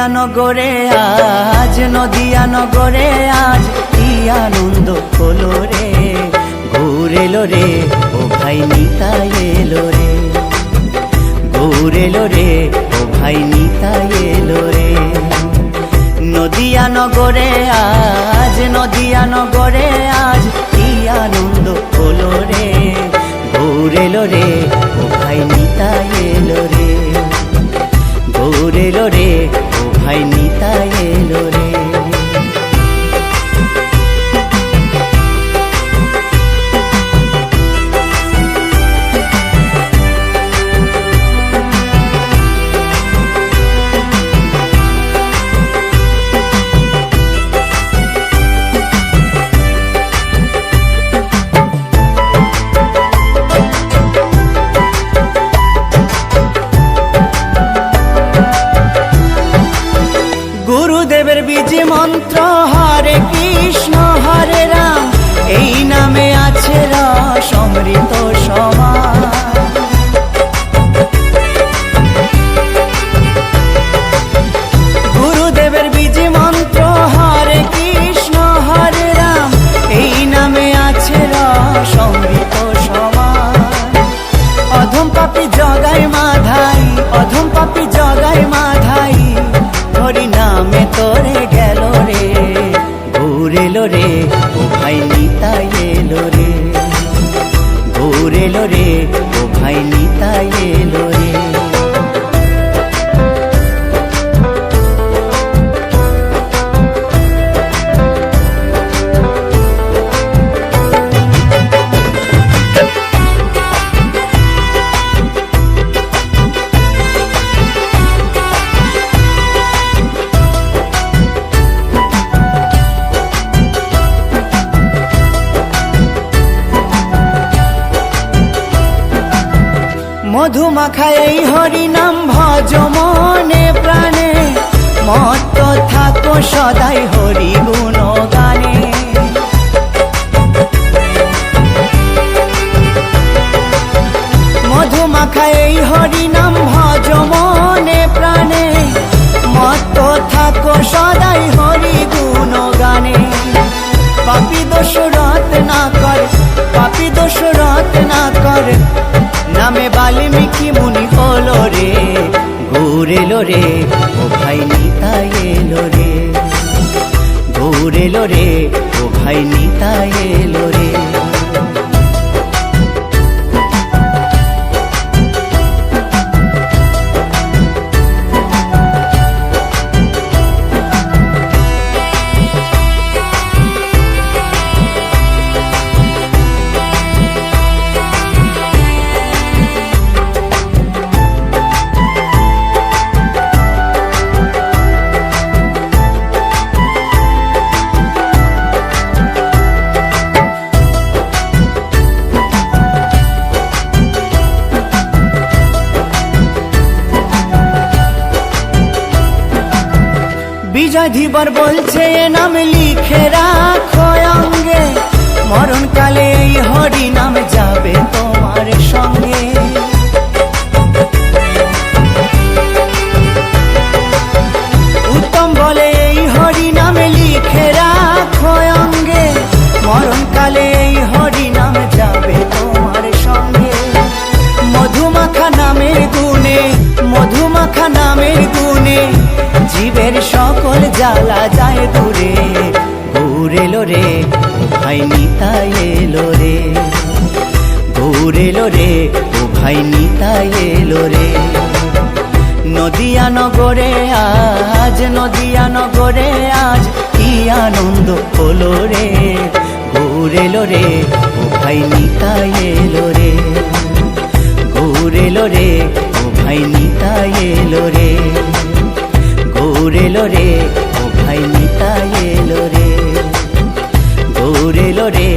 নদিয়া নগরে আজ, নদিয়া নগরে আজ কি আনন্দ হলো রে। গৌর এলো রে, ও ভাই নিতাই এলো রে। গৌর এলো রে, ও ভাই নিতাই এলো রে। নদিয়া নগরে আজ, নদিয়া নগরে আজ কি আনন্দ হলো রে। গৌর এলো রে, ও ভাই নিতাই এলো রে। গৌর এলো রে, ও ভাই নিতাই এলো রে। গুরুদেবের বীজ মন্ত্র হরে কৃষ্ণ হরে রাম, এই নামে আছে রস অমৃত সমান। গুরুদেবের বীজ মন্ত্র হরে কৃষ্ণ হরে রাম, এই নামে আছে রস অমৃত সমান। অধম পাপী জগায় মাধাই, অধম পাপী জগায় মাধাই, হরি নামে তোরে গেল রে। গৌর এলো রে, ও ভাই নিতাই এলো রে। গৌর এলো রে, ও ভাই নিতাই এলো রে। মধুমাখা এই হরি নাম ভজ মনে প্রাণে, মত্ত থাকো সদাই হরি গুণ গানে। মধুমাখা এই হরি নাম ভজ মনে প্রাণে, মত্ত থাকো সদাই হরি গুণ গানে। পাপী দোষ রত না কর, পাপী দোষ রত না কর, নামে বাল্মীকি মুনি হলো রে। গৌর এলো রে, ও ভাই নিতাই এলো রে। গৌর এলো রে, ও ভাই নিতাই এলো রে। বিজয় ধীবর বলছে এ নাম লিখে রাখো অঙ্গে, মরণকালে এই হরি নাম যাবে তোমার সঙ্গে। উত্তম বলে এই হরি নাম লিখে রাখো অঙ্গে, মরণকালে এই হরি নাম যাবে তোমার সঙ্গে। মধুমাখা নামের গুণে, মধুমাখা নামের গুণে, জীবের সকল জ্বালা যায় দূরে। গৌর এলো রে, ও ভাই নিতাই এলো রে। গৌর এলো রে, ও ভাই নিতাই এলো রে। নদিয়া নগরে আজ, নদিয়া নগরে আজ কি আনন্দ হলো রে। গৌর এলো রে, ও ভাই নিতাই এলো রে। গৌর এলো রে, ও ভাই নিতাই এলো রে। গৌর এলো রে, ও ভাই নিতাই এলো রে। গৌর এলো রে।